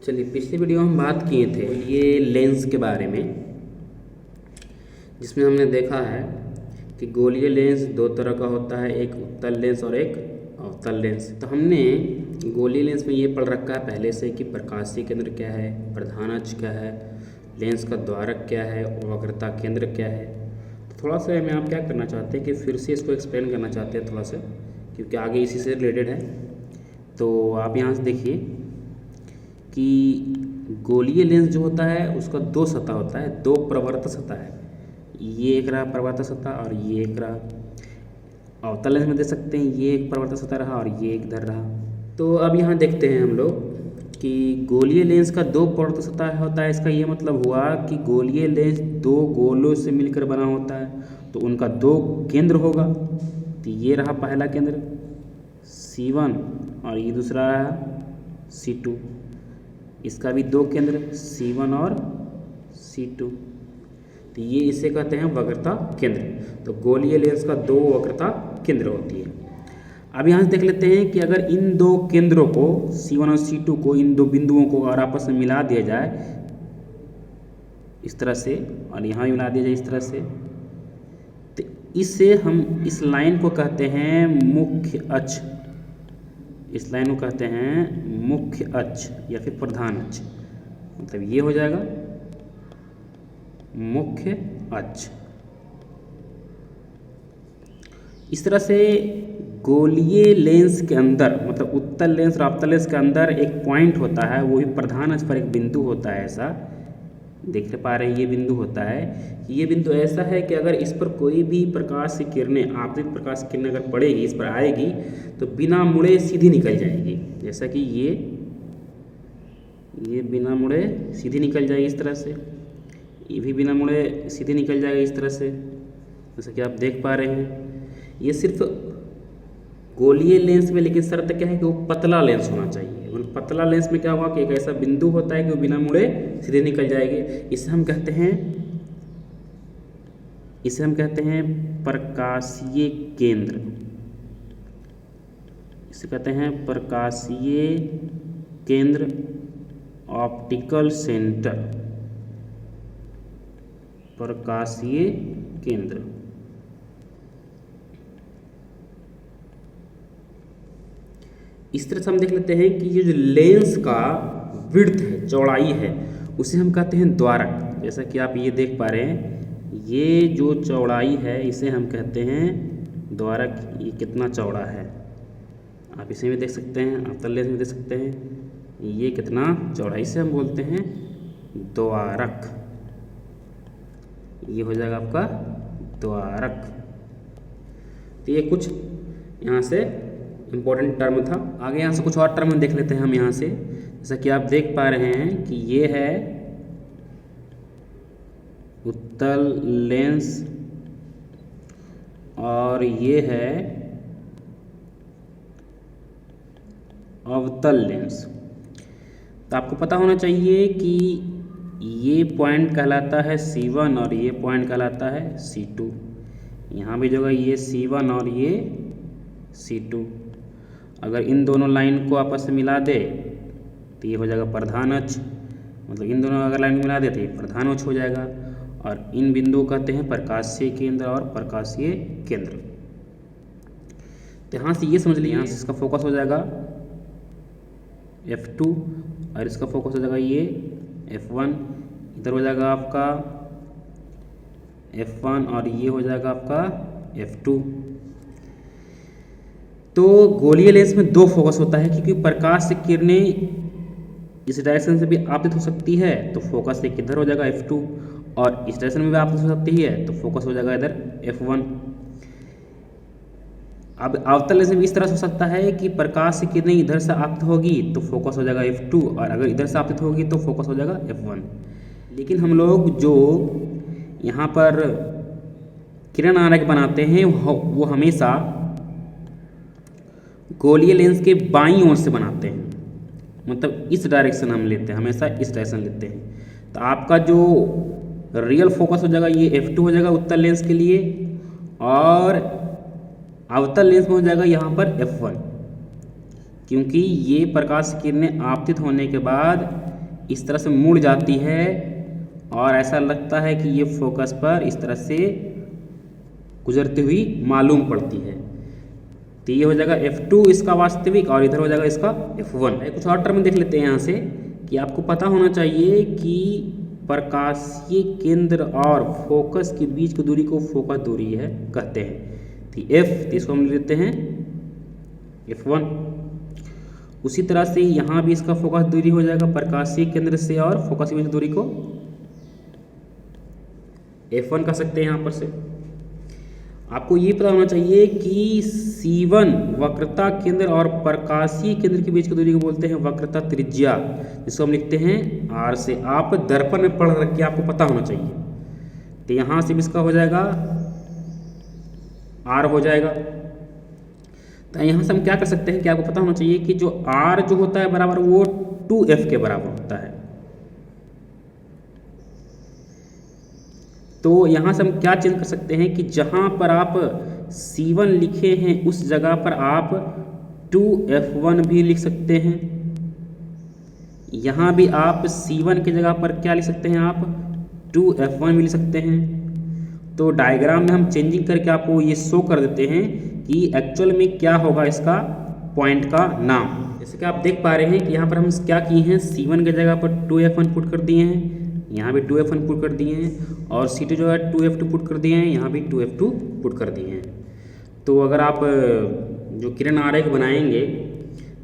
चलिए, पिछली वीडियो में हम बात किए थे ये लेंस के बारे में, जिसमें हमने देखा है कि गोलीय लेंस दो तरह का होता है, एक उत्तल लेंस और एक अवतल लेंस। तो हमने गोलीय लेंस में ये पढ़ रखा है पहले से कि प्रकाशीय केंद्र क्या है, प्रधान अक्ष क्या है, लेंस का द्वारक क्या है और वक्रता केंद्र क्या है। तो थोड़ा सा हमें आप क्या करना चाहते हैं कि फिर से इसको एक्सप्लेन करना चाहते हैं थोड़ा सा, क्योंकि आगे इसी से रिलेटेड है। तो आप यहाँ से देखिए कि गोलीय लेंस जो होता है उसका दो सतह होता है, दो प्रवर्त सतह है। ये एक रहा प्रवर्त सतह और ये एक रहा। अवतल लेंस में देख सकते हैं ये एक प्रवर्त सतह रहा और ये एक इधर रहा। तो अब यहाँ देखते हैं हम लोग कि गोलीय लेंस का दो प्रवर्त सतह होता है। इसका ये मतलब हुआ कि गोलीय लेंस दो गोलों से मिलकर बना होता है, तो उनका दो केंद्र होगा। तो ये रहा पहला केंद्र C1 और ये दूसरा रहा C2। इसका भी दो केंद्र C1 और C2। तो ये इसे कहते हैं वक्रता केंद्र। तो गोलीय लेंस का दो वक्रता केंद्र होती है। अब यहाँ से देख लेते हैं कि अगर इन दो केंद्रों को C1 और C2 को, इन दो बिंदुओं को अगर आपस में मिला दिया जाए इस तरह से और यहाँ भी मिला दिया जाए इस तरह से, तो इससे हम इस लाइन को कहते हैं मुख्य अक्ष। इस लाइन को कहते हैं मुख्य अक्ष या फिर प्रधान अक्ष। मतलब ये हो जाएगा मुख्य अक्ष। इस तरह से गोलीय लेंस के अंदर, मतलब उत्तल लेंस और अवतल लेंस के अंदर एक पॉइंट होता है, वो भी प्रधान अक्ष पर एक बिंदु होता है। ऐसा देख पा रहे हैं, ये बिंदु होता है। ये बिंदु ऐसा है कि अगर इस पर कोई भी प्रकाश की किरणें, आपतित प्रकाश की किरणें अगर पड़ेगी, इस पर आएगी तो बिना मुड़े सीधी निकल जाएगी। जैसा कि ये बिना मुड़े सीधी निकल जाएगी इस तरह से, ये भी बिना मुड़े सीधी निकल जाएगी इस तरह से, जैसा कि आप देख पा रहे हैं। ये सिर्फ गोलीय लेंस में, लेकिन शर्त क्या है कि वो पतला लेंस होना चाहिए। पतला लेंस में क्या होगा कि एक ऐसा बिंदु होता है कि वो बिना मुड़े सीधे निकल जाएगी। इसे हम कहते हैं प्रकाशीय केंद्र। इसे कहते हैं प्रकाशीय केंद्र, ऑप्टिकल सेंटर, प्रकाशीय केंद्र। इस तरह से हम देख लेते हैं कि ये जो लेंस का विड्थ है, चौड़ाई है, उसे हम कहते हैं द्वारक। जैसा कि आप ये देख पा रहे हैं, ये जो चौड़ाई है इसे हम कहते हैं द्वारक। ये कितना चौड़ा है आप इसे भी देख सकते हैं, अवतल लेंस में देख सकते हैं ये कितना चौड़ा, इसे हम बोलते हैं द्वारक। ये हो जाएगा आपका द्वारक। तो ये कुछ यहाँ से इम्पोर्टेंट टर्म था। आगे यहाँ से कुछ और टर्म देख लेते हैं हम यहाँ से। जैसा कि आप देख पा रहे हैं कि ये है उत्तल लेंस और ये है अवतल लेंस। तो आपको पता होना चाहिए कि ये पॉइंट कहलाता है C1 और ये पॉइंट कहलाता है C2। यहाँ भी जो है ये C1 और ये C2। अगर इन दोनों लाइन को आपस में मिला दे तो ये हो जाएगा प्रधान अक्ष। मतलब इन दोनों अगर लाइन को मिला दे तो ये प्रधान अक्ष हो जाएगा। और इन बिंदुओं कहते हैं प्रकाशीय केंद्र और प्रकाशीय केंद्र। तो यहाँ से ये समझ लीजिए, यहाँ से इसका फोकस हो जाएगा F2 और इसका फोकस हो जाएगा ये F1। इधर हो जाएगा आपका F1 और ये हो जाएगा आपका F2। तो गोलीय लेंस में दो फोकस होता है, क्योंकि प्रकाश की किरणें इस डायरेक्शन से भी आपतित हो सकती है, तो फोकस एक इधर हो जाएगा F2, और इस डायरेक्शन में भी आपतित हो सकती है तो फोकस हो जाएगा इधर F1। अब अवतल लेंस में इस तरह से हो सकता है कि प्रकाश की किरणें इधर से आपतित होगी तो फोकस हो जाएगा F2, और अगर इधर से आपतित होगी तो फोकस हो जाएगा F1। लेकिन हम लोग जो यहाँ पर किरण आरेख बनाते हैं वो हमेशा गोलीय लेंस के बाईं ओर से बनाते हैं। मतलब इस डायरेक्शन हम लेते हैं, हमेशा इस डायरेक्शन लेते हैं। तो आपका जो रियल फोकस हो जाएगा ये F2 हो जाएगा उत्तल लेंस के लिए, और अवतल लेंस में हो जाएगा यहाँ पर F1, क्योंकि ये प्रकाश किरणें आपतित होने के बाद इस तरह से मुड़ जाती है और ऐसा लगता है कि ये फोकस पर इस तरह से गुजरती हुई मालूम पड़ती है। तो ये हो जाएगा F2 इसका वास्तविक और इधर हो जाएगा इसका F1। कुछ और टर्म देख लेते हैं यहाँ से कि आपको पता होना चाहिए कि प्रकाशीय केंद्र और फोकस के बीच की दूरी को फोकस दूरी है कहते हैं। तो F, तो इसको हम लेते हैं F1। उसी तरह से यहाँ भी इसका फोकस दूरी हो जाएगा प्रकाशीय केंद्र से और फोकस के बीच दूरी को F1 कह सकते हैं। यहाँ पर से आपको ये पता होना चाहिए कि C1 वक्रता केंद्र और प्रकाशीय केंद्र के बीच की दूरी को बोलते हैं वक्रता त्रिज्या, जिसको हम लिखते हैं R से। आप दर्पण में पढ़ रख के आपको पता होना चाहिए। तो यहाँ से भी इसका हो जाएगा R हो जाएगा। तो यहाँ से हम क्या कर सकते हैं कि आपको पता होना चाहिए कि जो R जो होता है बराबर वो 2F के बराबर होता है। तो यहाँ से हम क्या चेंज कर सकते हैं कि जहाँ पर आप C1 लिखे हैं उस जगह पर आप 2F1 भी लिख सकते हैं। यहाँ भी आप C1 की जगह पर क्या लिख सकते हैं, आप 2F1 भी लिख सकते हैं। तो डायग्राम में हम चेंजिंग करके आपको ये शो कर देते हैं कि एक्चुअल में क्या होगा इसका पॉइंट का नाम। जैसे कि आप देख पा रहे हैं कि यहाँ पर हम क्या किए हैं, C1 की जगह पर 2F1 पुट कर दिए हैं, यहाँ भी 2F1 पुट कर दिए हैं, और C2 जो है 2F2 पुट कर दिए हैं, यहाँ भी 2F2 पुट कर दिए हैं। तो अगर आप जो किरण आरेख बनाएंगे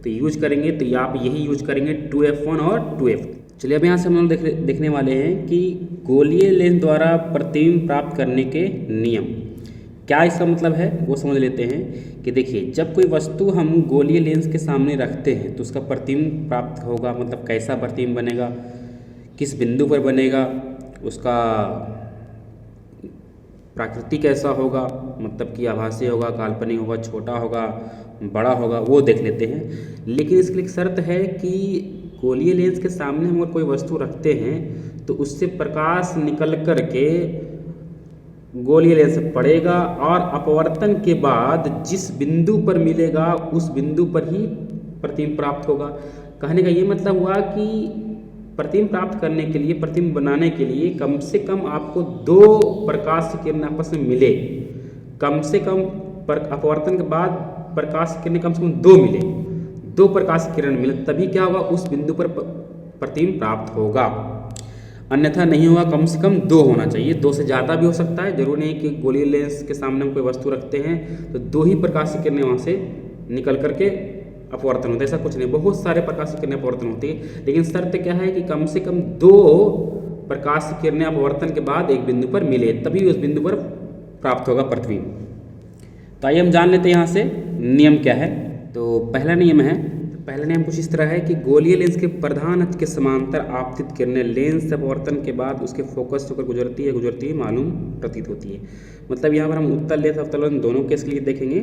तो यूज करेंगे तो आप यही यूज करेंगे 2F1 और 2F2। चलिए अब यहाँ से हम लोग देखने वाले हैं कि गोलीय लेंस द्वारा प्रतिबिंब प्राप्त करने के नियम क्या इसका मतलब है वो समझ लेते हैं। कि देखिए, जब कोई वस्तु हम गोलीय लेंस के सामने रखते हैं तो उसका प्रतिबिंब प्राप्त होगा, मतलब कैसा प्रतिबिंब बनेगा, किस बिंदु पर बनेगा, उसका प्राकृतिक कैसा होगा, मतलब कि आभासी होगा, काल्पनिक होगा, छोटा होगा, बड़ा होगा, वो देख लेते हैं। लेकिन इसके लिए एक शर्त है कि गोलीय लेंस के सामने हम अगर कोई वस्तु रखते हैं तो उससे प्रकाश निकल कर के गोलीय लेंस पड़ेगा और अपवर्तन के बाद जिस बिंदु पर मिलेगा उस बिंदु पर ही प्रतिबिंब प्राप्त होगा। कहने का ये मतलब हुआ कि प्रतिबिंब प्राप्त करने के लिए, प्रतिबिंब बनाने के लिए कम से कम आपको 2 प्रकाश की किरण आपस में मिले, कम से कम अपवर्तन के बाद प्रकाश की किरणें कम से कम 2 मिले, 2 प्रकाश की किरण मिले, तभी क्या होगा, उस बिंदु पर प्रतिबिंब प्राप्त होगा। अन्यथा नहीं होगा, कम से कम 2 होना चाहिए। 2 से ज़्यादा भी हो सकता है, जरूरी नहीं कि गोलीय लेंस के सामने हम कोई वस्तु रखते हैं तो 2 ही प्रकाश की किरणें वहाँ से निकल करके अपवर्तन होता है, ऐसा कुछ नहीं। बहुत सारे प्रकाश की किरणें अपवर्तन होती है, लेकिन शर्त क्या है कि कम से कम 2 प्रकाश की किरणें अपवर्तन के बाद एक बिंदु पर मिले, तभी उस बिंदु पर प्राप्त होगा प्रतिबिंब। तो आइए हम जान लेते हैं यहाँ से नियम क्या है। तो पहला नियम है, पहला नियम कुछ इस तरह है कि गोलीय लेंस के प्रधान अक्ष के समांतर आपतित किरणें लेंस से अपवर्तन के बाद उसके फोकस से होकर गुजरती है मालूम प्रतीत होती है। मतलब यहाँ पर हम उत्तल लेंस अवतल लेंस दोनों केस के लिए देखेंगे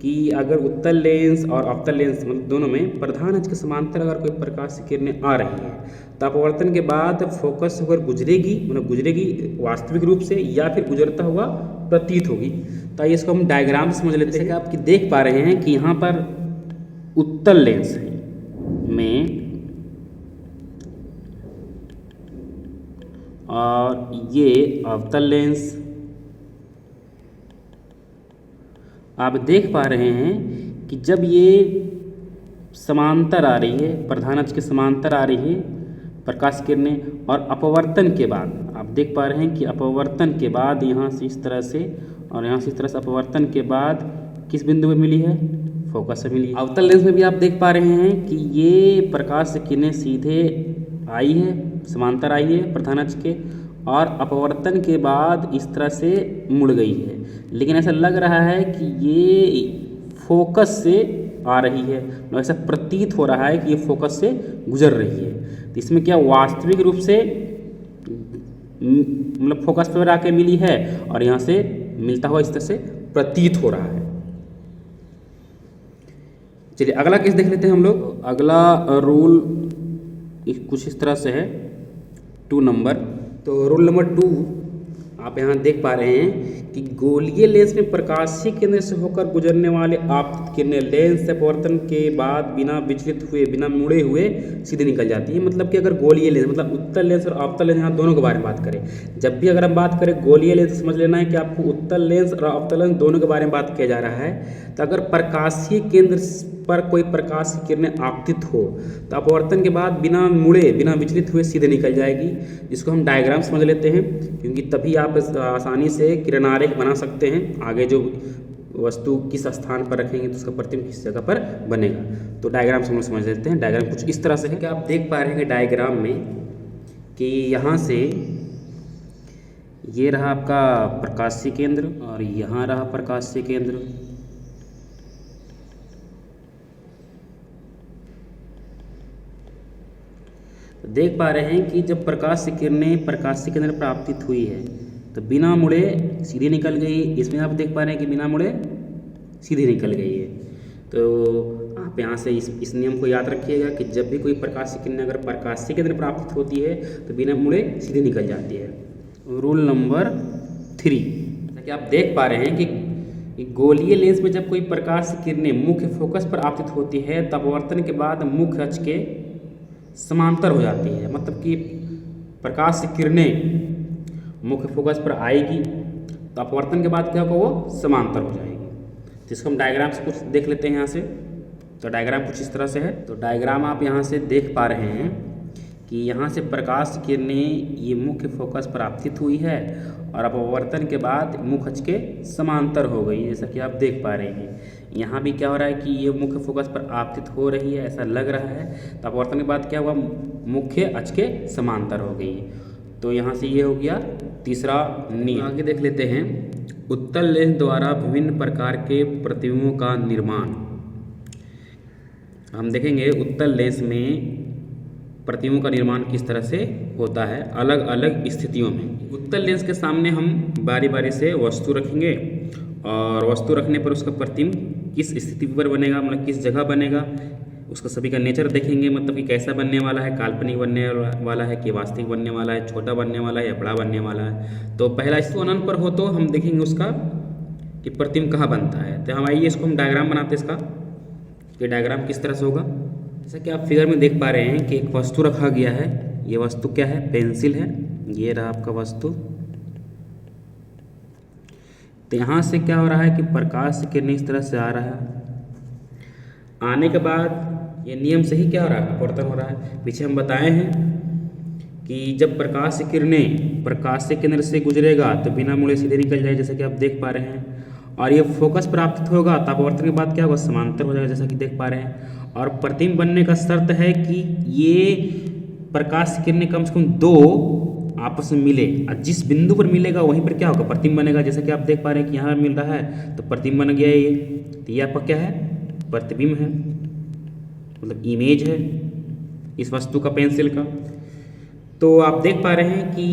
कि अगर उत्तल लेंस और अवतल लेंस मतलब दोनों में प्रधान अक्ष के समांतर अगर कोई प्रकाश की किरणें आ रही हैं तो अपवर्तन के बाद फोकस से होकर गुजरेगी, मतलब गुजरेगी वास्तविक रूप से या फिर गुजरता हुआ प्रतीत होगी। तो आइए इसको हम डायग्राम से समझ लेते हैं। कि आप देख पा रहे हैं कि यहाँ पर उत्तल लेंस में और ये अवतल लेंस, आप देख पा रहे हैं कि जब ये समांतर आ रही है, प्रधान अक्ष के समांतर आ रही है प्रकाश किरणें, और अपवर्तन के बाद आप देख पा रहे हैं कि अपवर्तन के बाद यहाँ से इस तरह से और यहाँ से इस तरह से अपवर्तन के बाद किस बिंदु पर मिली है, फोकस से मिली। अवतल लेंस में भी आप देख पा रहे हैं कि ये प्रकाश किरणें सीधे आई है, समांतर आई है प्रधान अक्ष के, और अपवर्तन के बाद इस तरह से मुड़ गई है। लेकिन ऐसा लग रहा है कि ये फोकस से आ रही है, ऐसा प्रतीत हो रहा है कि ये फोकस से गुजर रही है। तो इसमें क्या वास्तविक रूप से मतलब फोकस पर आके मिली है और यहाँ से मिलता हुआ इस तरह से प्रतीत हो रहा है। चलिए अगला केस देख लेते हैं हम लोग। अगला रूल कुछ इस तरह से है 2 नंबर। तो रूल नंबर 2 आप यहाँ देख पा रहे हैं कि गोलीय लेंस में प्रकाशीय केंद्र से होकर गुजरने वाले आपतित किरणें लेंस से अपवर्तन के बाद बिना विचलित हुए, बिना मुड़े हुए सीधे निकल जाती है। मतलब कि अगर गोलीय लेंस मतलब उत्तल लेंस और अवतल लेंस, यहाँ दोनों के बारे में बात करें, जब भी अगर हम बात करें गोलीय लेंस, समझ लेना है कि आपको उत्तल लेंस और अवतल लेंस दोनों के बारे में बात किया जा रहा है। तो अगर प्रकाशीय केंद्र पर कोई प्रकाश की किरणें आपतित हो तो अपवर्तन के बाद बिना मुड़े, बिना विचलित हुए सीधे निकल जाएगी, जिसको हम डायग्राम समझ लेते हैं, क्योंकि तभी आप आसानी से किरणारेख बना सकते हैं। आगे जो वस्तु किस स्थान पर रखेंगे तो उसका प्रतिबिंब किस जगह पर बनेगा। तो डायग्राम से हम समझ लेते हैं। डायग्राम कुछ इस तरह से है कि आप देख पा रहे हैं डायग्राम में कि यहाँ से ये रहा आपका प्रकाशीय केंद्र और यहाँ रहा प्रकाशीय केंद्र। देख पा रहे हैं कि जब प्रकाश की किरणें प्रकाशीय केंद्र पर आपतित हुई है तो बिना मुड़े सीधे निकल गई। इसमें आप देख पा रहे हैं कि बिना मुड़े सीधे निकल गई है। तो आप यहाँ से इस नियम को याद रखिएगा कि जब भी कोई प्रकाश की किरणें अगर प्रकाशीय केंद्र पर आपतित होती है तो बिना मुड़े सीधे निकल जाती है। रूल नंबर 3, जैसा कि आप देख पा रहे हैं कि गोलीय लेंस में जब कोई प्रकाश की किरणें मुख्य फोकस पर आपतित होती है तब अपवर्तन के बाद मुख्य अक्ष के समांतर हो जाती है। मतलब कि प्रकाश की किरणें मुख्य फोकस पर आएगी तो अपवर्तन के बाद क्या होगा, वो समांतर हो जाएगी। जिसको हम डायग्राम से कुछ देख लेते हैं यहाँ से। तो डायग्राम कुछ इस तरह से है। तो डायग्राम आप यहाँ से देख पा रहे हैं कि यहाँ से प्रकाश की किरणें ये मुख्य फोकस पर आपतित हुई है और अपवर्तन के बाद मुख्य अक्ष के समांतर हो गई, जैसा कि आप देख पा रहे हैं। यहाँ भी क्या हो रहा है कि ये मुख्य फोकस पर आपतित हो रही है, ऐसा लग रहा है। तो अपवर्तन के बाद क्या हुआ, मुख्य अक्ष के समांतर हो गई। तो यहाँ से ये हो गया तीसरा नियम। आगे देख लेते हैं उत्तल लेंस द्वारा विभिन्न प्रकार के प्रतिबिंबों का निर्माण। हम देखेंगे उत्तल लेंस में प्रतिबिंबों का निर्माण किस तरह से होता है अलग अलग स्थितियों में। उत्तल लेंस के सामने हम बारी बारी से वस्तु रखेंगे और वस्तु रखने पर उसका प्रतिबिंब किस स्थिति पर बनेगा, मतलब किस जगह बनेगा, उसका सभी का नेचर देखेंगे। मतलब कि कैसा बनने वाला है, काल्पनिक बनने वाला है कि वास्तविक बनने वाला है, छोटा बनने वाला है या बड़ा बनने वाला है। तो पहला स्थिति अनंत पर हो तो हम देखेंगे उसका कि प्रतिबिंब कहाँ बनता है। तो हम आइए इसको हम डायग्राम बनाते हैं इसका, ये डायग्राम किस तरह से होगा। जैसा कि आप फिगर में देख पा रहे हैं कि एक वस्तु रखा गया है। ये वस्तु क्या है, पेंसिल है। ये रहा आपका वस्तु। तो यहाँ से क्या हो रहा है कि प्रकाश की किरणें इस तरह से आ रहा है। आने के बाद ये नियम से ही क्या हो रहा है, अपवर्तन हो रहा है। पीछे हम बताए हैं कि जब प्रकाश की किरणें प्रकाश के केंद्र से गुजरेगा तो बिना मुड़े सीधे निकल जाए, जैसा कि आप देख पा रहे हैं। और ये फोकस पर आपतित होगा तो अपवर्तन के बाद क्या होगा, समांतर हो जाएगा, जैसा कि देख पा रहे हैं। और प्रतिबिंब बनने का शर्त है कि ये प्रकाश की किरणें कम से कम दो आपस में मिले और जिस बिंदु पर मिलेगा वहीं पर क्या होगा, प्रतिबिंब बनेगा। जैसा कि आप देख पा रहे हैं कि यहाँ मिल रहा है तो प्रतिबिंब बन गया ये। तो ये आपका क्या है, प्रतिबिंब है, मतलब इमेज है इस वस्तु का, पेंसिल का। तो आप देख पा रहे हैं कि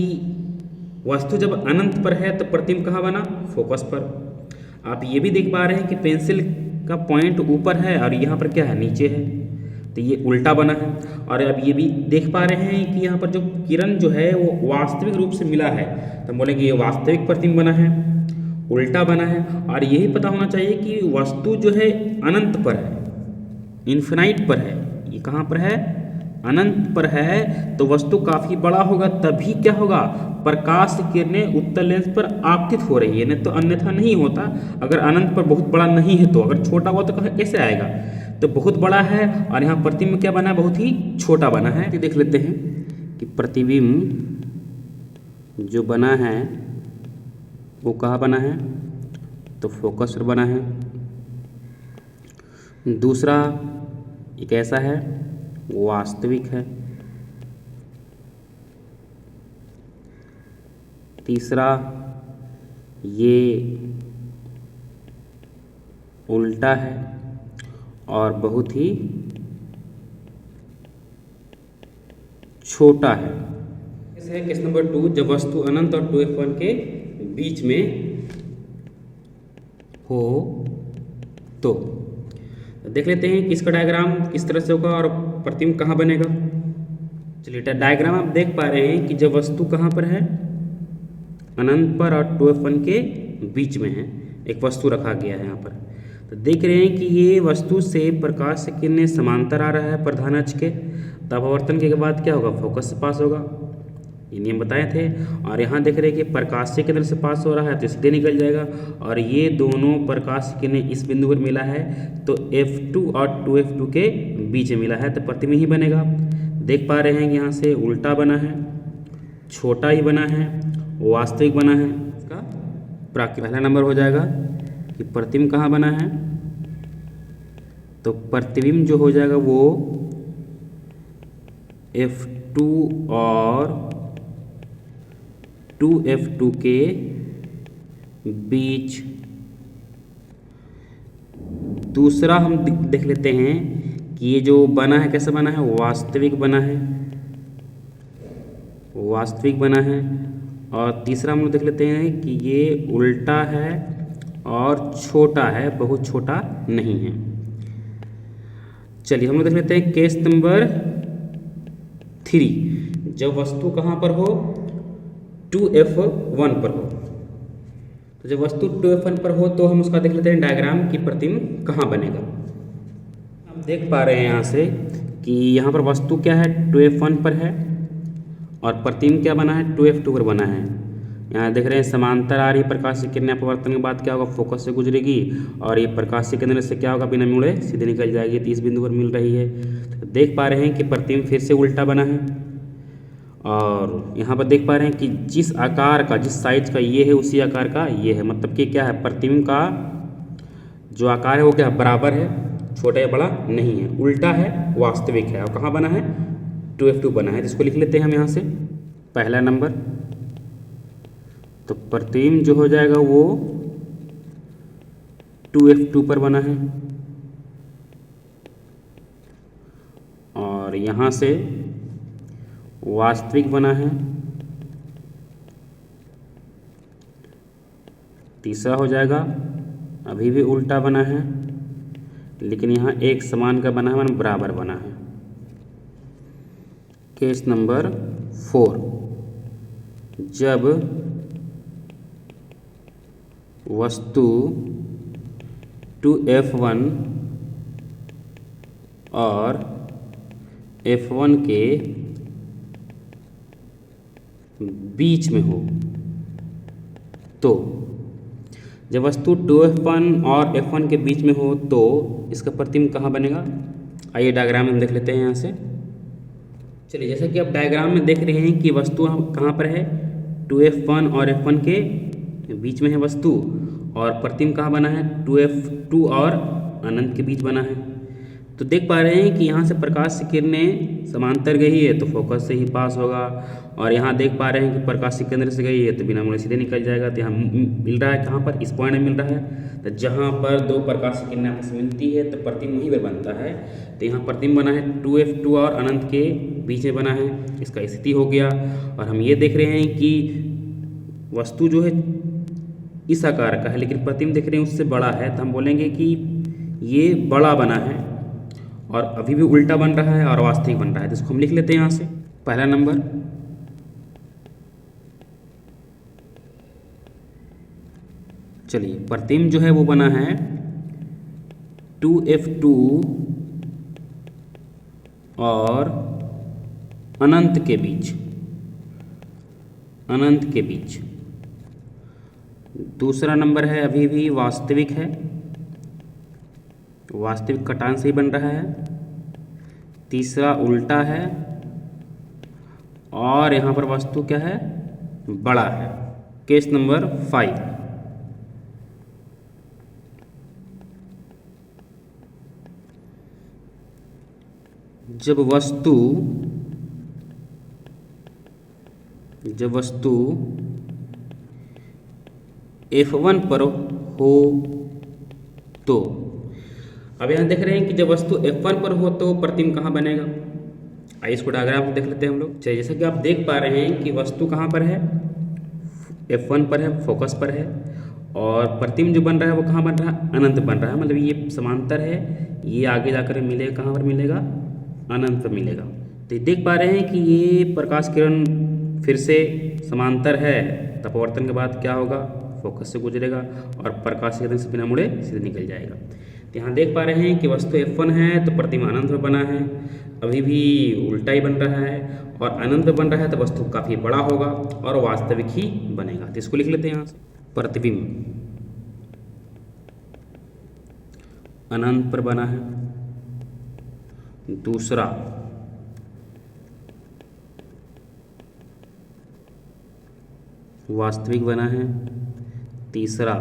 वस्तु जब अनंत पर है तो प्रतिबिंब कहाँ बना, फोकस पर। आप ये भी देख पा रहे हैं कि पेंसिल का पॉइंट ऊपर है और यहाँ पर क्या है, नीचे है। तो ये उल्टा बना है। और अब ये भी देख पा रहे हैं कि यहाँ पर जो किरण जो है वो वास्तविक रूप से मिला है, तो हम बोलेंगे ये वास्तविक प्रतिबिंब बना है, उल्टा बना है। और यही पता होना चाहिए कि वस्तु जो है अनंत पर है, इन्फिनाइट पर है। ये कहाँ पर है, अनंत पर है। तो वस्तु काफ़ी बड़ा होगा तभी क्या होगा, प्रकाश की किरणें उत्तल लेंस पर आपतित हो रही है, नहीं तो अन्यथा नहीं होता। अगर अनंत पर बहुत बड़ा नहीं है तो, अगर छोटा हुआ तो कैसे आएगा। तो बहुत बड़ा है और यहाँ प्रतिबिंब क्या बना है, बहुत ही छोटा बना है। तो देख लेते हैं कि प्रतिबिंब जो बना है वो कहाँ बना है, तो फोकस पर बना है। दूसरा एक ऐसा है, वास्तविक है। तीसरा ये उल्टा है और बहुत ही छोटा है। केस नंबर 2, जब वस्तु अनंत और 2f1 के बीच में हो तो देख लेते हैं कि इसका डायग्राम किस तरह से होगा और प्रतिबिंब कहाँ बनेगा। चलिए डायग्राम आप देख पा रहे हैं कि जब वस्तु कहाँ पर है, अनंत पर और 2f1 के बीच में है, एक वस्तु रखा गया है यहाँ पर। तो देख रहे हैं कि ये वस्तु से प्रकाश से किरणें समांतर आ रहा है प्रधान अक्ष के, तब अपवर्तन के बाद क्या होगा, फोकस से पास होगा, ये नियम बताए थे। और यहाँ देख रहे हैं कि प्रकाश से केंद्र से पास हो रहा है तो सीधे निकल जाएगा, और ये दोनों प्रकाश की किरणें इस बिंदु पर मिला है तो F2 और 2F2 के बीच में मिला है तो प्रतिबिंब ही बनेगा। देख पा रहे हैं कि यहाँ से उल्टा बना है, छोटा ही बना है, वास्तविक बना है, इसका प्राकृतिक पहला नंबर हो जाएगा कि प्रतिबिंब कहाँ बना है, तो प्रतिबिंब जो हो जाएगा वो F2 और 2F2 के बीच। दूसरा हम देख लेते हैं कि ये जो बना है कैसा बना है, वास्तविक बना है, वास्तविक बना है। और तीसरा हम लोग देख लेते हैं कि ये उल्टा है और छोटा है, बहुत छोटा नहीं है। चलिए हम लोग देख लेते हैं केस नंबर 3, जब वस्तु कहाँ पर हो, 2F1 पर हो। तो जब वस्तु 2F1 पर हो तो हम उसका देख लेते हैं डायग्राम की प्रतिबिंब कहाँ बनेगा। आप देख पा रहे हैं यहाँ से कि यहाँ पर वस्तु क्या है, 2F1 पर है, और प्रतिबिंब क्या बना है, 2F2 पर बना है। यहाँ देख रहे हैं समांतर आ रही प्रकाश की किरणें अपवर्तन के बाद क्या होगा, फोकस से गुजरेगी, और ये प्रकाश के केंद्र से क्या होगा, बिना मुड़े सीधे निकल जाएगी, तो इस बिंदु पर मिल रही है। तो देख पा रहे हैं कि प्रतिबिंब फिर से उल्टा बना है, और यहाँ पर देख पा रहे हैं कि जिस आकार का, जिस साइज का ये है उसी आकार का ये है, मतलब कि क्या है, प्रतिबिंब का जो आकार है वो क्या बराबर है, छोटा या बड़ा नहीं है, उल्टा है, वास्तविक है। और कहाँ बना है, 2F2 बना है। जिसको लिख लेते हैं हम यहाँ से पहला नंबर, तो प्रतिबिंब जो हो जाएगा वो 2F2 पर बना है, और यहाँ से वास्तविक बना है। तीसरा हो जाएगा, अभी भी उल्टा बना है, लेकिन यहाँ एक समान का बना है, मतलब बराबर बना है। केस नंबर 4, जब वस्तु 2F1 और F1 के बीच में हो, तो जब वस्तु 2F1 और F1 के बीच में हो तो इसका प्रतिबिंब कहाँ बनेगा। आइए डायग्राम में देख लेते हैं यहाँ से। चलिए, जैसा कि आप डायग्राम में देख रहे हैं कि वस्तु कहाँ पर है, 2F1 और F1 के बीच में है वस्तु, और प्रतिबिंब कहाँ बना है, 2F2 और अनंत के बीच बना है। तो देख पा रहे हैं कि यहाँ से प्रकाश की किरणें समांतर गई है तो फोकस से ही पास होगा, और यहाँ देख पा रहे हैं कि प्रकाश के केंद्र से गई है तो बिना मुड़े सीधे निकल जाएगा। तो यहाँ मिल रहा है कहाँ पर, इस पॉइंट में मिल रहा है। तो जहाँ पर दो प्रकाश की किरणें आपस में मिलती है तो प्रतिबिंब वहीं पर बनता है। तो यहाँ प्रतिबिंब बना है 2F2 और अनंत के बीच में बना है, इसका स्थिति हो गया। और हम ये देख रहे हैं कि वस्तु जो है इस आकार का है, लेकिन प्रतिबिंब देख रहे हैं उससे बड़ा है, तो हम बोलेंगे कि ये बड़ा बना है, और अभी भी उल्टा बन रहा है और वास्तविक बन रहा है। तो इसको हम लिख लेते हैं यहाँ से पहला नंबर। चलिए, प्रतिबिंब जो है वो बना है 2F2 और अनंत के बीच, अनंत के बीच। दूसरा नंबर है अभी भी वास्तविक है, वास्तविक कटान से ही बन रहा है। तीसरा उल्टा है, और यहाँ पर वस्तु क्या है, बड़ा है। केस नंबर 5, जब वस्तु F1 पर हो तो, अब यहाँ देख रहे हैं कि जब वस्तु F1 पर हो तो प्रतिबिंब कहाँ बनेगा। आइए इसको डायग्राम देख लेते हैं हम लोग। चलिए, जैसा कि आप देख पा रहे हैं कि वस्तु कहाँ पर है, F1 पर है, फोकस पर है, और प्रतिबिंब जो बन रहा है वो कहाँ बन रहा है, अनंत बन रहा है। मतलब ये समांतर है, ये आगे जाकर मिलेगा, कहाँ पर मिलेगा, अनंत पर मिलेगा। तो देख पा रहे हैं कि ये प्रकाश किरण फिर से समांतर है, तो अपवर्तन के बाद क्या होगा, फोकस से गुजरेगा और प्रकाश केंद्र से बिना मुड़े सीधे निकल जाएगा। तो यहाँ देख पा रहे हैं कि वस्तु F1 है तो प्रतिबिंब अनंत में बना है, अभी भी उल्टा ही बन रहा है, और अनंत में बन रहा है तो वस्तु काफ़ी बड़ा होगा और वास्तविक ही बनेगा। तो इसको लिख लेते हैं यहाँ से, प्रतिबिंब अनंत पर बना है, दूसरा वास्तविक बना है, तीसरा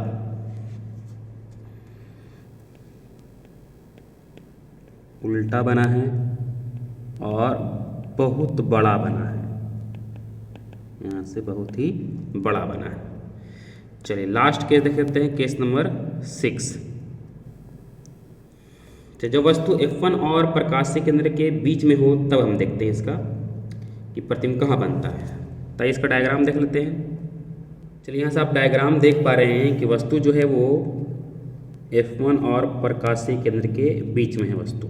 उल्टा बना है और बहुत बड़ा बना है, यहाँ से बहुत ही बड़ा बना है। चलिए लास्ट केस देख लेते हैं, केस नंबर 6। तो जब वस्तु F1 और प्रकाशीय केंद्र के बीच में हो तब हम देखते हैं इसका कि प्रतिबिंब कहाँ बनता है। तो इसका डायग्राम देख लेते हैं। चलिए यहाँ से आप डायग्राम देख पा रहे हैं कि वस्तु जो है वो F1 और प्रकाशीय केंद्र के बीच में है वस्तु,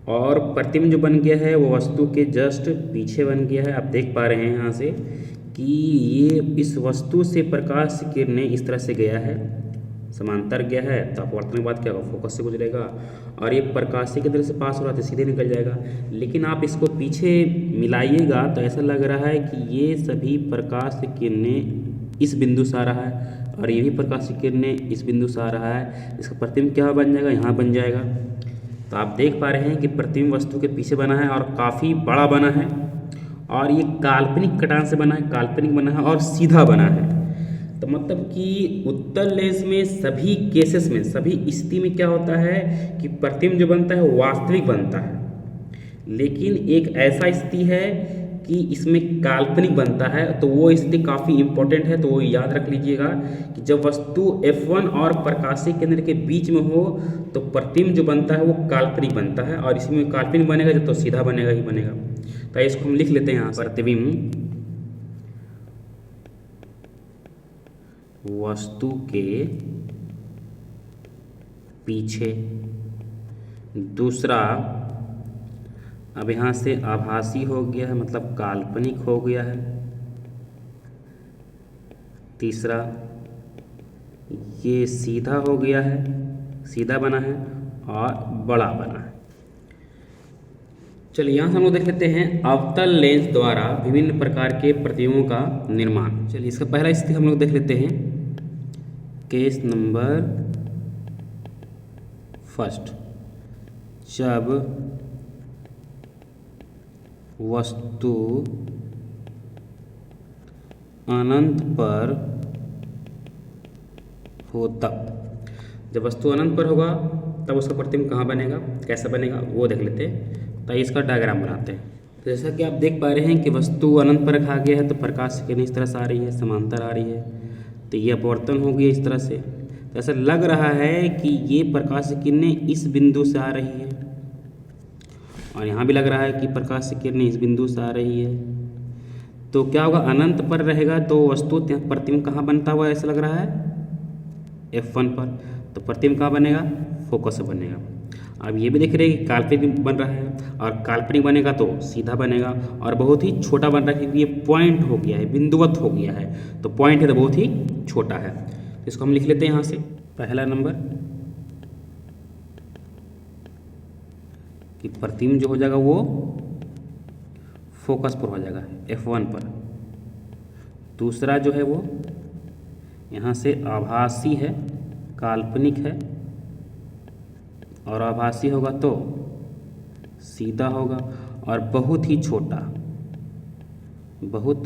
और प्रतिबिंब जो बन गया है वो वस्तु के जस्ट पीछे बन गया है। आप देख पा रहे हैं यहाँ से कि ये इस वस्तु से प्रकाश की किरणें इस तरह से गया है, समांतर गया है, तो अपवर्तन के बाद क्या होगा, फोकस से गुजरेगा, और ये प्रकाशीय केंद्र से पास हो रहा है तो सीधे निकल जाएगा। लेकिन आप इसको पीछे मिलाइएगा तो ऐसा लग रहा है कि ये सभी प्रकाश की किरणें इस बिंदु से आ रहा है और ये भी प्रकाश की किरणें इस बिंदु से आ रहा है। इसका प्रतिबिंब क्या बन जाएगा, यहाँ बन जाएगा। तो आप देख पा रहे हैं कि प्रतिबिंब वस्तु के पीछे बना है और काफ़ी बड़ा बना है, और ये काल्पनिक कटान से बना है, काल्पनिक बना है और सीधा बना है। तो मतलब कि उत्तल लेंस में सभी केसेस में, सभी स्थिति में क्या होता है कि प्रतिबिंब जो बनता है वो वास्तविक बनता है, लेकिन एक ऐसा स्थिति है कि इसमें काल्पनिक बनता है। तो वो स्थिति काफ़ी इंपॉर्टेंट है, तो वो याद रख लीजिएगा कि जब वस्तु F1 और प्रकाशीय केंद्र के बीच में हो तो प्रतिबिंब जो बनता है वो काल्पनिक बनता है, और इसमें काल्पनिक बनेगा जब तो सीधा बनेगा ही बनेगा। तो इसको हम लिख लेते हैं यहाँ, प्रतिबिंब वस्तु के पीछे, दूसरा अब यहाँ से आभासी हो गया है मतलब काल्पनिक हो गया है, तीसरा ये सीधा हो गया है, सीधा बना है और बड़ा बना है। चलिए यहाँ से हम लोग देख लेते हैं अवतल लेंस द्वारा विभिन्न प्रकार के प्रतिबिंबों का निर्माण। चलिए इसका पहला स्थिति हम लोग देख लेते हैं, केस नंबर 1। जब वस्तु अनंत पर हो तब, जब वस्तु अनंत पर होगा तब उसका प्रतिबिंब कहाँ बनेगा, कैसा बनेगा वो देख लेते हैं। तो इसका डायग्राम बनाते हैं। तो जैसा कि आप देख पा रहे हैं कि वस्तु अनंत पर रखा गया है तो प्रकाश की किरणें इस तरह से आ रही है, समांतर आ रही है, तो ये अपवर्तन हो गया इस तरह से। तो ऐसा लग रहा है कि ये प्रकाश की किरणें इस बिंदु से आ रही है, और यहाँ भी लग रहा है कि प्रकाश की किरणें इस बिंदु से आ रही है। तो क्या होगा, अनंत पर रहेगा तो वस्तु प्रतिबिंब कहाँ बनता हुआ ऐसा लग रहा है, F1 पर। तो प्रतिबिंब कहाँ बनेगा, फोकस से बनेगा। अब ये भी देख रहे हैं कि काल्पनिक बन रहा है, और काल्पनिक बनेगा तो सीधा बनेगा, और बहुत ही छोटा बन रहा है क्योंकि ये पॉइंट हो गया है, बिंदुवत हो गया है। तो पॉइंट है तो बहुत ही छोटा है। तो इसको हम लिख लेते हैं यहाँ से, पहला नंबर कि प्रतिबिंब जो हो जाएगा वो फोकस पर हो जाएगा F1 पर। दूसरा जो है वो यहाँ से आभासी है, काल्पनिक है, और आभासी होगा तो सीधा होगा और बहुत ही छोटा, बहुत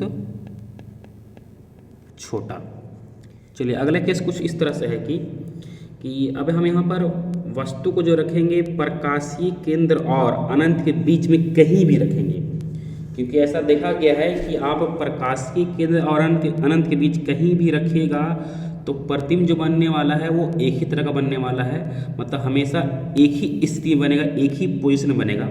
छोटा। चलिए अगला केस कुछ इस तरह से है कि अब हम यहाँ पर वस्तु को जो रखेंगे प्रकाशीय केंद्र और अनंत के बीच में कहीं भी रखेंगे, क्योंकि ऐसा देखा गया है कि आप प्रकाशीय केंद्र और अनंत के बीच कहीं भी रखिएगा तो प्रतिबिंब जो बनने वाला है वो एक ही तरह का बनने वाला है, मतलब हमेशा एक ही स्थिति बनेगा, एक ही पोजीशन बनेगा।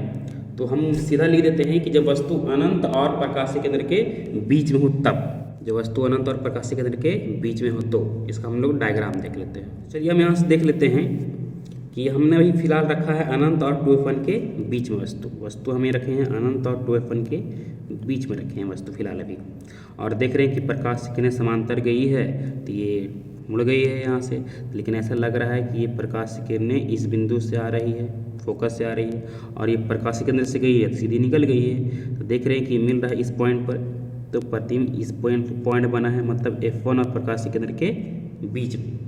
तो हम सीधा लिख देते हैं कि जब वस्तु अनंत और प्रकाशीय केंद्र के बीच में हो तब, जब वस्तु अनंत और प्रकाशीय केंद्र के बीच में हो तो। इसका हम लोग डायग्राम देख लेते हैं। चलिए हम यहाँ से देख लेते हैं कि हमने अभी फिलहाल रखा है अनंत और 2f1 के बीच में वस्तु हमें रखे हैं अनंत और 2f1 के बीच में रखे हैं वस्तु फिलहाल अभी। और देख रहे हैं कि प्रकाश की किरणें समांतर गई है तो ये मुड़ गई है यहाँ से, लेकिन ऐसा लग रहा है कि ये प्रकाश की किरणें इस बिंदु से आ रही है, फोकस से आ रही है, और ये प्रकाश के केंद्र से गई है तो सीधी निकल गई है। तो देख रहे हैं कि मिल रहा है इस पॉइंट पर, तो प्रतिबिंब इस पॉइंट बना है, मतलब F1 और प्रकाश के केंद्र के बीच में,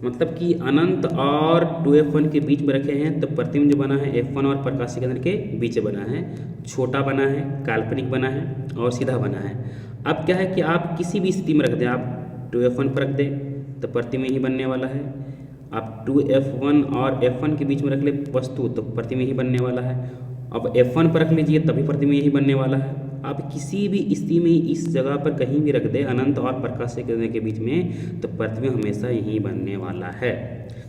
मतलब कि अनंत और 2f1 के बीच में रखे हैं। तो प्रतिबिंब जो बना है F1 और प्रकाश केंद्र के बीच बना है, छोटा बना है, काल्पनिक बना है और सीधा बना है। अब क्या है कि आप किसी भी स्थिति में रख दें, आप 2f1 पर रख दें तो प्रतिबिंब ही बनने वाला है, आप 2f1 और f1 के बीच में रख ले वस्तु तो प्रतिबिंब ही बनने वाला है। अब f1 पर रख लीजिए तभी प्रतिबिंब यही बनने वाला है। आप किसी भी स्थिति में इस जगह पर कहीं भी रख दें अनंत और प्रकाश के केंद्र के बीच में तो प्रतिबिंब हमेशा यही बनने वाला है।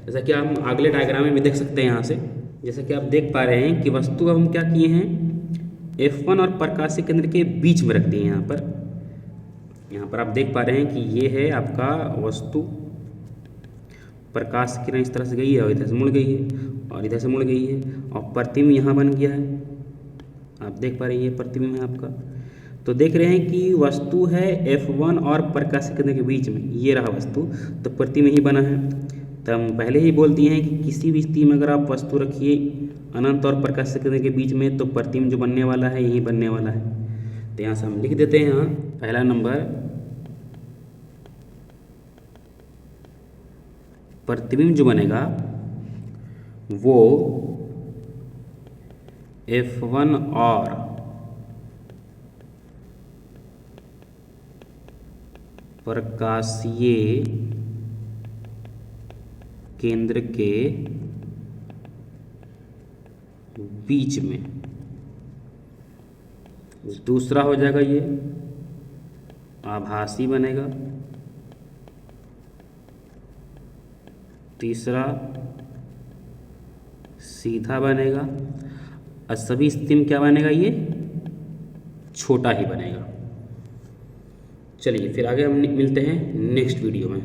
जैसा कि हम अगले डायग्राम में भी देख सकते हैं यहाँ से, जैसा कि आप देख पा रहे हैं कि वस्तु हम क्या किए हैं F1 और प्रकाश के केंद्र के बीच में रख दिए। यहाँ पर आप देख पा रहे हैं कि ये है आपका वस्तु, प्रकाश की किरण इस तरह से गई है और इधर से मुड़ गई है और इधर से मुड़ गई है और प्रतिबिंब यहाँ बन गया है। आप देख पा रहे हैं ये प्रतिबिंब है आपका। तो देख रहे हैं कि वस्तु है F1 और प्रकाश के केंद्र के बीच में, ये रहा वस्तु, तो प्रतिबिंब ही बना है। तो हम पहले ही बोल दिए हैं कि किसी भी स्थिति में अगर आप वस्तु रखिए अनंत और प्रकाश के केंद्र के बीच में तो प्रतिबिंब जो बनने वाला है यही बनने वाला है। तो यहाँ से हम लिख देते हैं, यहाँ पहला नंबर प्रतिबिंब जो बनेगा वो F1 और प्रकाशीय केंद्र के बीच में। दूसरा हो जाएगा ये आभासी बनेगा। तीसरा सीधा बनेगा और सभी स्थिति में क्या बनेगा, ये छोटा ही बनेगा। चलिए फिर आगे हम मिलते हैं नेक्स्ट वीडियो में।